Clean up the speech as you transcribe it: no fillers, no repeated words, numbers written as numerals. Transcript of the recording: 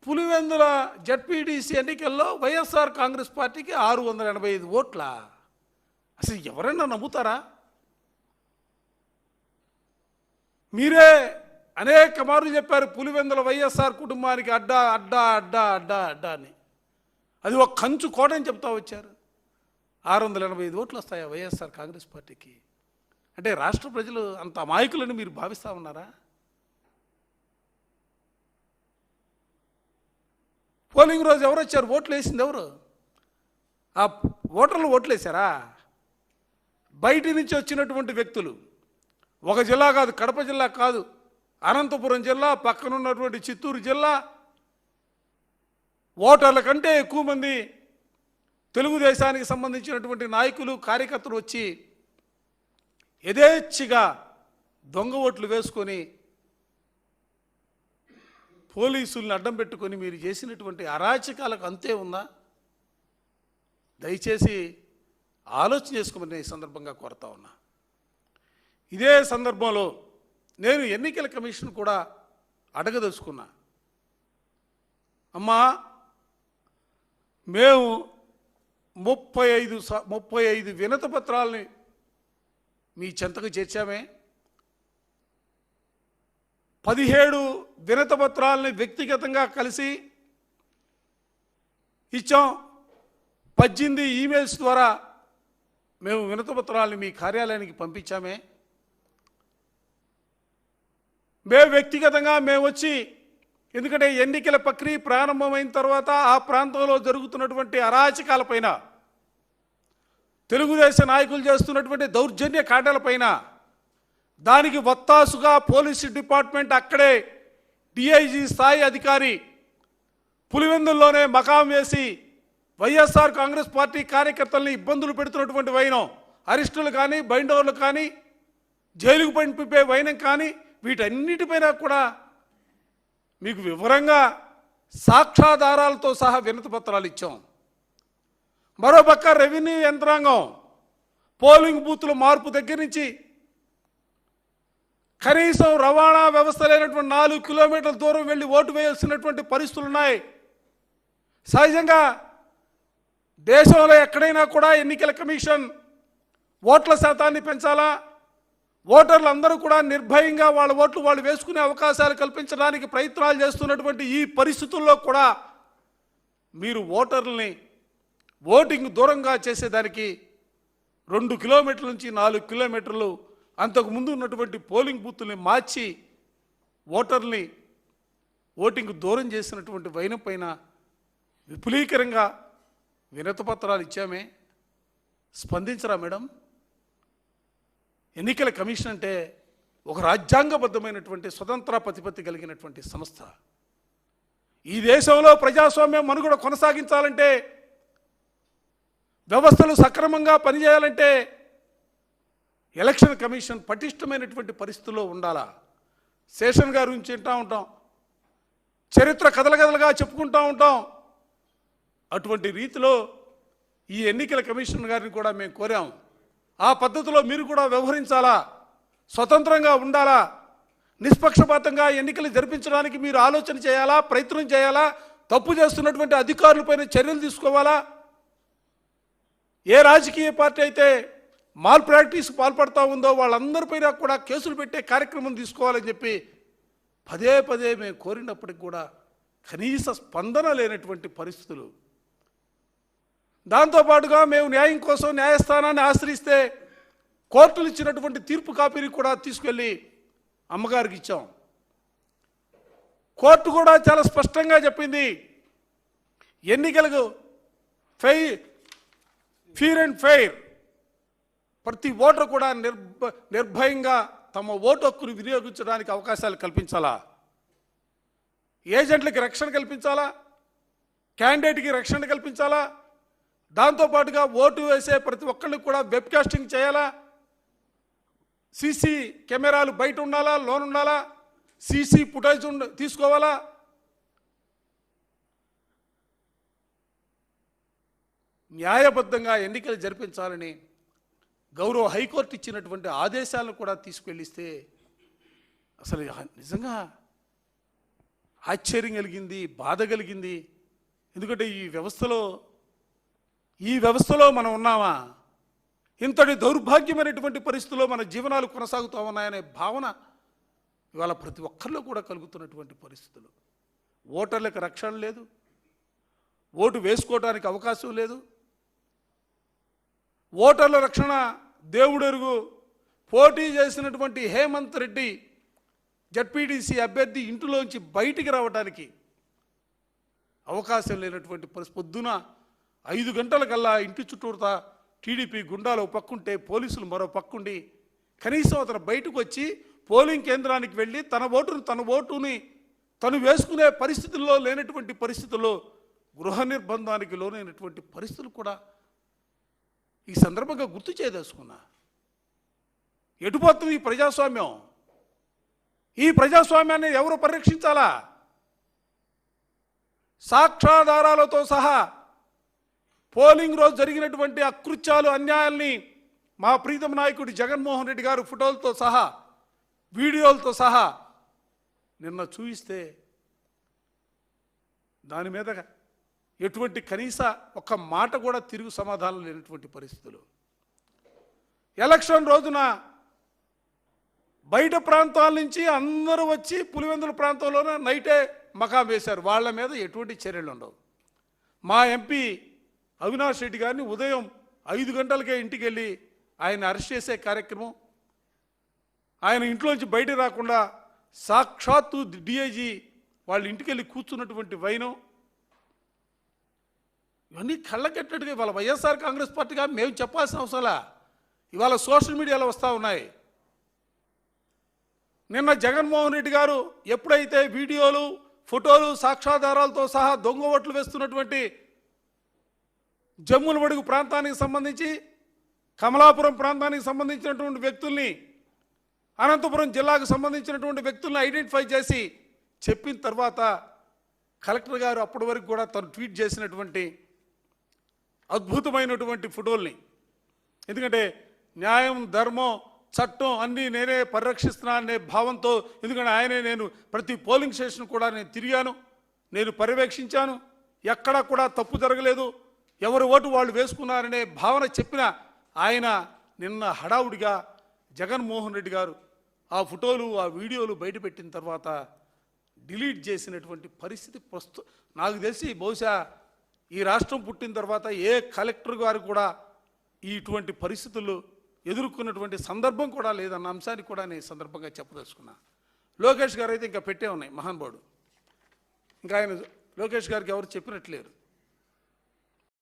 Pulivendula ZPTC ఎన్నికల్లో వైఎస్ఆర్ కాంగ్రెస్ పార్టీకి 685 ఓట్ల. అసలు ఎవరైనా నమ్ముతారా? మీరే అనేక మార్లు చెప్పారు పులివెందుల వైఎస్ఆర్ కుటుంబానికి అడ్డా అడ్డా అడ్డా అడ్డా అడ్డా అని. అది ఒక కంచు కోటని చెప్తా వచ్చారు. 685 ఓట్లు వస్తాయా వైఎస్ఆర్ కాంగ్రెస్ పార్టీకి? అంటే రాష్ట్ర ప్రజలు అంత అమాయకులని మీరు భావిస్తూ ఉన్నారా? పోలింగ్ రోజు ఎవరు వచ్చారు? ఓట్లు వేసింది ఎవరు? ఆ ఓటర్లు ఓట్లు వేశారా? బయటి నుంచి వచ్చినటువంటి వ్యక్తులు, ఒక జిల్లా కాదు, కడప జిల్లా కాదు, అనంతపురం జిల్లా, పక్కనున్నటువంటి చిత్తూరు జిల్లా ఓటర్ల కంటే ఎక్కువ మంది తెలుగుదేశానికి సంబంధించినటువంటి నాయకులు, కార్యకర్తలు వచ్చి యథేచ్ఛగా దొంగ ఓట్లు వేసుకొని పోలీసుల్ని అడ్డం పెట్టుకొని మీరు చేసినటువంటి అరాచకాలకు అంతే ఉందా? దయచేసి ఆలోచన చేసుకోమని ఈ సందర్భంగా కోరుతా ఉన్నా. ఇదే సందర్భంలో నేను ఎన్నికల కమిషన్ కూడా అడగదలుచుకున్నా. అమ్మా, మేము 35 వినతి పత్రాలని మీ చెంతకు చేర్చామే. 17 వినతి పత్రాలని వ్యక్తిగతంగా కలిసి ఇచ్చాం. 18 ఈమెయిల్స్ ద్వారా మేము వినతి పత్రాలని మీ కార్యాలయానికి పంపించామే. మేము వ్యక్తిగతంగా మేము వచ్చి, ఎందుకంటే ఎన్నికల ప్రక్రియ ప్రారంభమైన తర్వాత ఆ ప్రాంతంలో జరుగుతున్నటువంటి అరాచకాలపైన, తెలుగుదేశం నాయకులు చేస్తున్నటువంటి దౌర్జన్య కాండాలపైన, దానికి వత్తాసుగా పోలీసు డిపార్ట్మెంట్ అక్కడే డిఐజీ స్థాయి అధికారి పులివెందుల్లోనే మకాం వేసి వైఎస్ఆర్ కాంగ్రెస్ పార్టీ కార్యకర్తల్ని ఇబ్బందులు పెడుతున్నటువంటి వైనం, అరెస్టులు కానీ, బైండోవర్లు కానీ, జైలుకు పంపే వైనం కానీ, వీటన్నిటిపైన కూడా మీకు వివరంగా సాక్ష్యాధారాలతో సహా వినతి పత్రాలు ఇచ్చాం. మరోపక్క రెవెన్యూ యంత్రాంగం పోలింగ్ బూతుల మార్పు దగ్గర నుంచి కనీసం రవాణా వ్యవస్థ లేనటువంటి 4 కిలోమీటర్ల దూరం వెళ్ళి ఓటు వేయాల్సినటువంటి పరిస్థితులు ఉన్నాయి. సహజంగా దేశంలో ఎక్కడైనా కూడా ఎన్నికల కమిషన్ ఓట్ల శాతాన్ని పెంచాలా, ఓటర్లు అందరూ కూడా నిర్భయంగా వాళ్ళ ఓట్లు వాళ్ళు వేసుకునే అవకాశాలు కల్పించడానికి ప్రయత్నాలు చేస్తున్నటువంటి ఈ పరిస్థితుల్లో కూడా మీరు ఓటర్లని ఓటింగ్ దూరంగా చేసేదానికి 2 కిలోమీటర్ల నుంచి 4 కిలోమీటర్లు అంతకుముందు ఉన్నటువంటి పోలింగ్ బూత్ని మార్చి ఓటర్ని ఓటింగ్ దూరం చేసినటువంటి వైనం పైన విపులీకరంగా వినతి పత్రాలు ఇచ్చామే. స్పందించరా మేడం? ఎన్నికల కమిషన్ అంటే ఒక రాజ్యాంగబద్ధమైనటువంటి స్వతంత్ర ప్రతిపత్తి కలిగినటువంటి సంస్థ. ఈ దేశంలో ప్రజాస్వామ్యం మనుగడ కొనసాగించాలంటే, వ్యవస్థలు సక్రమంగా పనిచేయాలంటే ఎలక్షన్ కమిషన్ పటిష్టమైనటువంటి పరిస్థితుల్లో ఉండాలా. శేషన్ గారి గురించి వింటూ ఉంటాం, చరిత్ర కథలుగా చెప్పుకుంటూ ఉంటాం. అటువంటి రీతిలో ఈ ఎన్నికల కమిషన్ గారిని కూడా మేము కోరాం. ఆ పద్ధతిలో మీరు కూడా వ్యవహరించాలా, స్వతంత్రంగా ఉండాలా, నిష్పక్షపాతంగా ఎన్నికలు జరిపించడానికి మీరు ఆలోచన చేయాలా, ప్రయత్నం చేయాలా, తప్పు చేస్తున్నటువంటి అధికారులపైన చర్యలు తీసుకోవాలా. ఏ రాజకీయ పార్టీ అయితే మాల్ ప్రాక్టీస్ పాల్పడతా ఉందో వాళ్ళందరిపైన కూడా కేసులు పెట్టే కార్యక్రమం తీసుకోవాలని చెప్పి పదే మేము కోరినప్పటికి కూడా కనీస స్పందన లేనటువంటి పరిస్థితులు. దాంతోపాటుగా మేము న్యాయం కోసం న్యాయస్థానాన్ని ఆశ్రయిస్తే కోర్టులు ఇచ్చినటువంటి తీర్పు కాపీని కూడా తీసుకెళ్ళి అమ్మగారికి ఇచ్చాం. కోర్టు కూడా చాలా స్పష్టంగా చెప్పింది, ఎన్నికలకు ఫెయిర్ అండ్ ఫెయిర్, ప్రతి ఓటర్ కూడా నిర్భయంగా తమ ఓటు హక్కును వినియోగించడానికి అవకాశాలు కల్పించాలా, ఏజెంట్లకి రక్షణ కల్పించాలా, క్యాండిడేట్కి రక్షణ కల్పించాలా, దాంతోపాటుగా ఓటు వేసే ప్రతి ఒక్కరికి కూడా వెబ్కాస్టింగ్ చేయాలా, సీసీ కెమెరాలు బయట ఉండాలా, లోన్ ఉండాలా, సీసీ ఫుటేజ్ తీసుకోవాలా. న్యాయబద్ధంగా ఎన్నికలు జరిపించాలని గౌరవ హైకోర్టు ఇచ్చినటువంటి ఆదేశాలను కూడా తీసుకెళ్ళిస్తే అసలు నిజంగా ఆశ్చర్యం కలిగింది, బాధ కలిగింది. ఎందుకంటే ఈ వ్యవస్థలో మనం ఉన్నామా? ఇంతటి దౌర్భాగ్యమైనటువంటి పరిస్థితుల్లో మన జీవనాలు కొనసాగుతూ ఉన్నాయనే భావన ఇవాళ ప్రతి ఒక్కరిలో కూడా కలుగుతున్నటువంటి పరిస్థితులు. ఓటర్లకు రక్షణ లేదు, ఓటు వేసుకోవడానికి అవకాశం లేదు. ఓటర్ల రక్షణ దేవుడెరుగు. పోటీ చేసినటువంటి హేమంత్ రెడ్డి జడ్పీటీసీ అభ్యర్థి ఇంటిలోంచి బయటికి రావడానికి అవకాశం లేనటువంటి పరిస్థితి. పొద్దున 5 గంటలకల్లా ఇంటి చుట్టూతా టీడీపీ గుండాలు ఒక పక్కుంటే పోలీసులు మరో పక్కుండి కనీసం అతను బయటకు వచ్చి పోలింగ్ కేంద్రానికి వెళ్ళి తన ఓటుని తను వేసుకునే పరిస్థితుల్లో లేనటువంటి పరిస్థితుల్లో గృహ నిర్బంధానికి లోనైనటువంటి పరిస్థితులు కూడా ఈ సందర్భంగా గుర్తు చేయదలుచుకున్నా. ఎటుపోతుంది ఈ ప్రజాస్వామ్యం? ఈ ప్రజాస్వామ్యాన్ని ఎవరు పరిరక్షించాలా? సాక్ష్యాధారాలతో సహా పోలింగ్ రోజు జరిగినటువంటి అకృత్యాలు, అన్యాయాల్ని మా ప్రీతమ నాయకుడు జగన్మోహన్ రెడ్డి గారు ఫోటోలతో సహా, వీడియోలతో సహా నిన్న చూయిస్తే దాని మీద ఎటువంటి కనీస ఒక్క మాట కూడా తిరుగు సమాధానం లేనటువంటి పరిస్థితులు. ఎలక్షన్ రోజున బయట ప్రాంతాల నుంచి అందరూ వచ్చి పులివెందుల ప్రాంతంలోనే నైటే మకాం వేశారు. వాళ్ళ మీద ఎటువంటి చర్యలు ఉండవు. మా ఎంపీ అవినాష్ రెడ్డి గారిని ఉదయం 5 గంటలకే ఇంటికి వెళ్ళి ఆయన అరెస్ట్ చేసే కార్యక్రమం, ఆయన ఇంట్లోంచి బయట రాకుండా సాక్షాత్తు డిఐజీ వాళ్ళ ఇంటికి వెళ్ళి కూర్చున్నటువంటి వైనం, ఇవన్నీ కళ్ళకెట్టడిగా ఇవాళ వైఎస్ఆర్ కాంగ్రెస్ పార్టీగా మేము చెప్పాల్సిన అవసరంలా ఇవాళ సోషల్ మీడియాలో వస్తూ ఉన్నాయి. నిన్న జగన్మోహన్ రెడ్డి గారు ఎప్పుడైతే వీడియోలు, ఫోటోలు, సాక్ష్యాధారాలతో సహా దొంగ ఓట్లు వేస్తున్నటువంటి జమ్ములమడుగు ప్రాంతానికి సంబంధించి, కమలాపురం ప్రాంతానికి సంబంధించినటువంటి వ్యక్తుల్ని, అనంతపురం జిల్లాకు సంబంధించినటువంటి వ్యక్తుల్ని ఐడెంటిఫై చేసి చెప్పిన తర్వాత కలెక్టర్ గారు అప్పటి వరకు కూడా తను ట్వీట్ చేసినటువంటి అద్భుతమైనటువంటి ఫోటోల్ని, ఎందుకంటే న్యాయం, ధర్మం, చట్టం అన్నీ నేనే పరిరక్షిస్తున్నా అనే భావంతో, ఎందుకంటే నేను ప్రతి పోలింగ్ స్టేషన్ కూడా నేను తిరిగాను, నేను పర్యవేక్షించాను, ఎక్కడా కూడా తప్పు జరగలేదు, ఎవరి ఓటు వాళ్ళు వేసుకున్నారనే భావన చెప్పిన ఆయన నిన్న హడావుడిగా జగన్మోహన్ రెడ్డి గారు ఆ ఫోటోలు, ఆ వీడియోలు బయటపెట్టిన తర్వాత డిలీట్ చేసినటువంటి పరిస్థితి నాకు తెలిసి బహుశా ఈ రాష్ట్రం పుట్టిన తర్వాత ఏ కలెక్టర్ గారు కూడా ఇటువంటి పరిస్థితులు ఎదుర్కొన్నటువంటి సందర్భం కూడా లేదన్న అంశాన్ని కూడా నేను సందర్భంగా చెప్పదలుచుకున్నా. లోకేష్ గారు అయితే ఇంకా పెట్టే ఉన్నాయి మహానుభావుడు. ఇంకా ఆయన లోకేష్ గారికి ఎవరు చెప్పినట్లేరు.